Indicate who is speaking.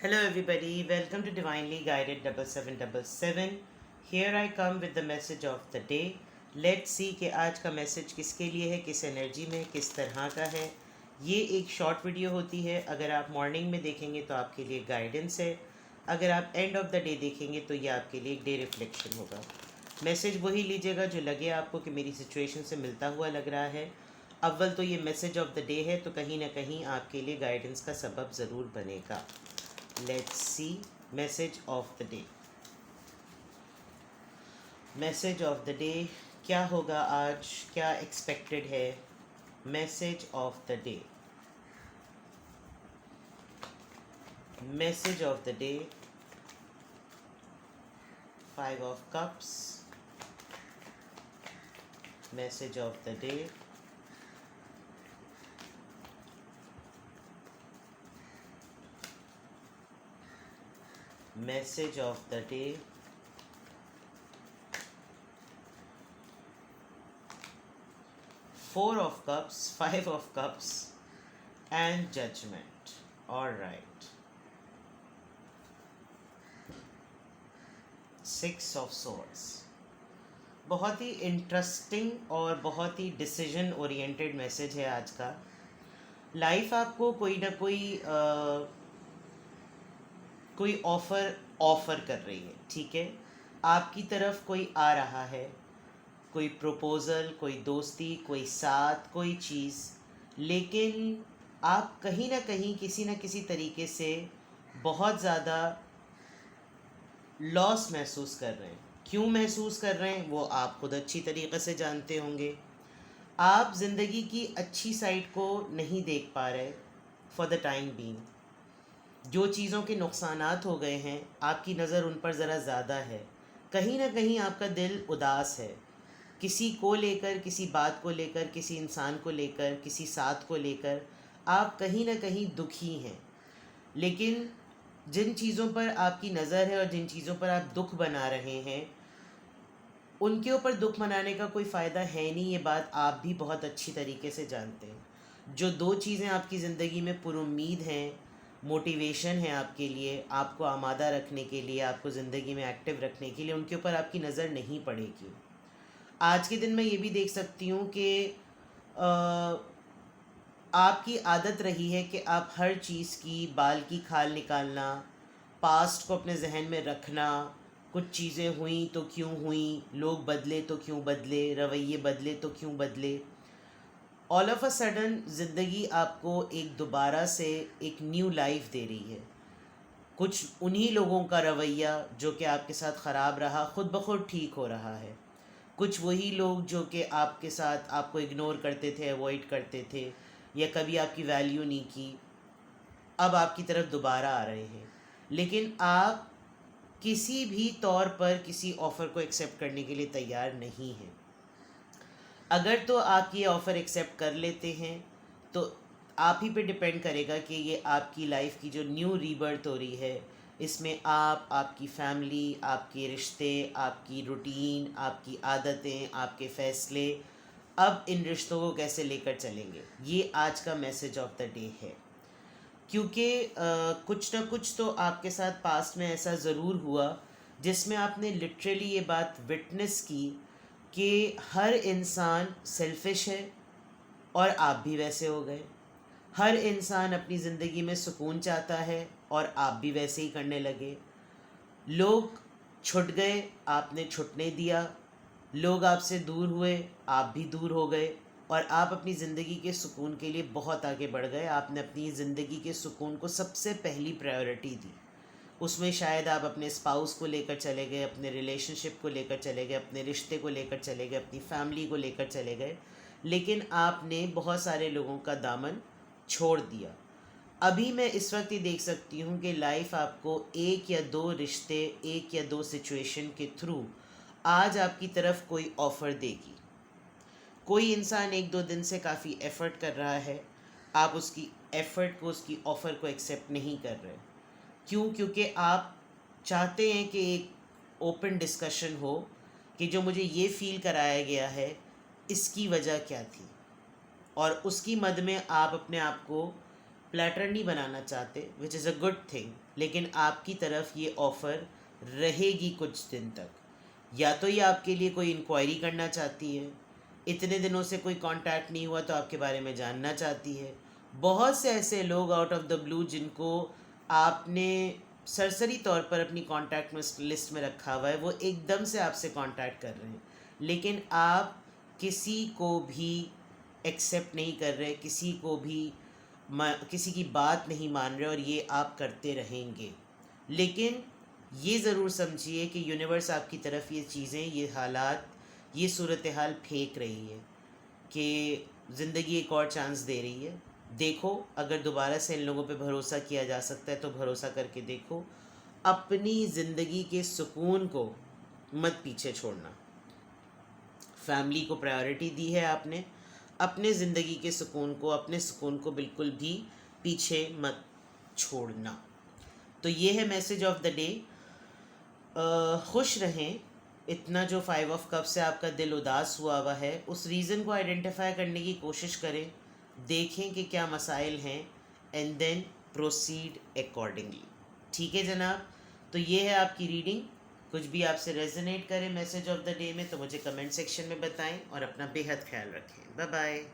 Speaker 1: Hello everybody, welcome to Divinely Guided 7777. Here I come with the message of the day. Let's see कि आज का message किसके लिए है, किस एनर्जी में, किस तरह का है. ये एक शॉर्ट वीडियो होती है. अगर आप मॉर्निंग में देखेंगे तो आपके लिए गाइडेंस है. अगर आप एंड ऑफ द डे देखेंगे तो ये आपके लिए एक डे रिफ्लेक्शन होगा. मैसेज वही लीजिएगा जो लगे आपको कि मेरी सिचुएशन से मिलता हुआ लग रहा है. अव्वल तो ये मैसेज ऑफ द डे है, तो कहीं ना कहीं आपके लिए गाइडेंस का सबब ज़रूर बनेगा. Let's see message of the day. Message of the day क्या होगा आज, क्या एक्सपेक्टेड है. Message of the day. Message of the day. 5 of cups. Message of the day. Message of the day. 4 of cups, 5 of cups and judgment. All right. 6 of swords. बहुत ही interesting और बहुत ही decision oriented message है आज का. Life आपको कोई ना कोई ऑफ़र कर रही है, ठीक है. आपकी तरफ कोई आ रहा है, कोई प्रपोज़ल, कोई दोस्ती, कोई साथ, कोई चीज़. लेकिन आप कहीं ना कहीं किसी न किसी तरीके से बहुत ज़्यादा लॉस महसूस कर रहे हैं. क्यों महसूस कर रहे हैं वो आप खुद अच्छी तरीके से जानते होंगे. आप ज़िंदगी की अच्छी साइड को नहीं देख पा रहे फॉर द टाइम बीइंग. जो चीज़ों के नुकसानात हो गए हैं, आपकी नज़र उन पर ज़रा ज़्यादा है. कहीं ना कहीं आपका दिल उदास है, किसी को लेकर, किसी बात को लेकर, किसी इंसान को लेकर, किसी साथ को लेकर आप कहीं ना कहीं दुखी हैं. लेकिन जिन चीज़ों पर आपकी नज़र है और जिन चीज़ों पर आप दुख बना रहे हैं, उनके ऊपर दुख मनाने का कोई फ़ायदा है नहीं. ये बात आप भी बहुत अच्छी तरीके से जानते हैं. जो 2 चीज़ें आपकी ज़िंदगी में पुरुम्मीद हैं, मोटिवेशन है आपके लिए, आपको आमादा रखने के लिए, आपको ज़िंदगी में एक्टिव रखने के लिए, उनके ऊपर आपकी नज़र नहीं पड़ेगी. आज के दिन मैं ये भी देख सकती हूँ कि आपकी आदत रही है कि आप हर चीज़ की बाल की खाल निकालना, पास्ट को अपने जहन में रखना. कुछ चीज़ें हुई तो क्यों हुई, लोग बदले तो क्यों बदले, रवैये बदले तो क्यों बदले. ऑल ऑफ अ सडन ज़िंदगी आपको एक दोबारा से एक न्यू लाइफ दे रही है. कुछ उन्हीं लोगों का रवैया जो कि आपके साथ ख़राब रहा खुद ब खुद ठीक हो रहा है. कुछ वही लोग जो कि आपके साथ आपको इग्नोर करते थे, अवॉइड करते थे, या कभी आपकी वैल्यू नहीं की, अब आपकी तरफ दोबारा आ रहे हैं. लेकिन आप किसी भी तौर पर किसी ऑफ़र को एक्सेप्ट करने के लिए तैयार नहीं हैं. अगर तो आप ये ऑफ़र एक्सेप्ट कर लेते हैं तो आप ही पे डिपेंड करेगा कि ये आपकी लाइफ की जो न्यू रीबर्थ हो रही है, इसमें आप, आपकी फैमिली, आपके रिश्ते, आपकी रूटीन, आपकी आदतें, आपके फ़ैसले, अब इन रिश्तों को कैसे लेकर चलेंगे. ये आज का मैसेज ऑफ द डे है. क्योंकि कुछ ना कुछ तो आपके साथ पास्ट में ऐसा ज़रूर हुआ जिसमें आपने लिटरली ये बात विटनेस की कि हर इंसान सेल्फिश है और आप भी वैसे हो गए. हर इंसान अपनी ज़िंदगी में सुकून चाहता है और आप भी वैसे ही करने लगे. लोग छुट गए, आपने छुटने दिया. लोग आपसे दूर हुए, आप भी दूर हो गए. और आप अपनी ज़िंदगी के सुकून के लिए बहुत आगे बढ़ गए. आपने अपनी ज़िंदगी के सुकून को सबसे पहली प्रायोरिटी दी. उसमें शायद आप अपने स्पाउस को लेकर चले गए, अपने रिलेशनशिप को लेकर चले गए, अपने रिश्ते को लेकर चले गए, अपनी फैमिली को लेकर चले गए. लेकिन आपने बहुत सारे लोगों का दामन छोड़ दिया. अभी मैं इस वक्त ये देख सकती हूँ कि लाइफ आपको 1 या 2 रिश्ते, 1 या 2 सिचुएशन के थ्रू आज आपकी तरफ कोई ऑफ़र देगी. कोई इंसान 1-2 दिन से काफ़ी एफ़र्ट कर रहा है, आप उसकी एफ़र्ट को, उसकी ऑफ़र को एक्सेप्ट नहीं कर रहे. क्यों? क्योंकि आप चाहते हैं कि एक ओपन डिस्कशन हो कि जो मुझे ये फ़ील कराया गया है इसकी वजह क्या थी, और उसकी मद में आप अपने आप को प्लेटर नहीं बनाना चाहते, which is a good thing, लेकिन आपकी तरफ ये ऑफ़र रहेगी कुछ दिन तक। या तो ये आपके लिए कोई इंक्वायरी करना चाहती है, इतने दिनों से कोई कांटेक्ट नहीं हुआ तो आपके बारे में जानना चाहती है। बहुत से ऐसे लोग आउट ऑफ द ब्लू जिनको आपने सरसरी तौर पर अपनी कांटेक्ट में लिस्ट में रखा हुआ है, वो एकदम से आपसे कांटेक्ट कर रहे हैं, लेकिन आप किसी को भी एक्सेप्ट नहीं कर रहे, किसी को भी किसी की बात नहीं मान रहे, और ये आप करते रहेंगे। लेकिन ये ज़रूर समझिए कि यूनिवर्स आपकी तरफ ये चीज़ें, ये हालात, ये सूरत हाल फेंक रही है कि ज़िंदगी एक और चांस दे रही है। देखो, अगर दोबारा से इन लोगों पे भरोसा किया जा सकता है तो भरोसा करके देखो। अपनी ज़िंदगी के सुकून को मत पीछे छोड़ना। फैमिली को प्रायोरिटी दी है आपने, अपने ज़िंदगी के सुकून को, अपने सुकून को बिल्कुल भी पीछे मत छोड़ना। तो ये है मैसेज ऑफ द डे। खुश रहें। इतना जो 5 ऑफ कप से आपका दिल उदास हुआ हुआ है, उस रीज़न को आइडेंटिफाई करने की कोशिश करें, देखें कि क्या मसाइल हैं, एंड देन प्रोसीड अकॉर्डिंगली। ठीक है जनाब, तो ये है आपकी रीडिंग। कुछ भी आपसे रेजोनेट करे मैसेज ऑफ द डे में तो मुझे कमेंट सेक्शन में बताएं, और अपना बेहद ख्याल रखें। Bye bye.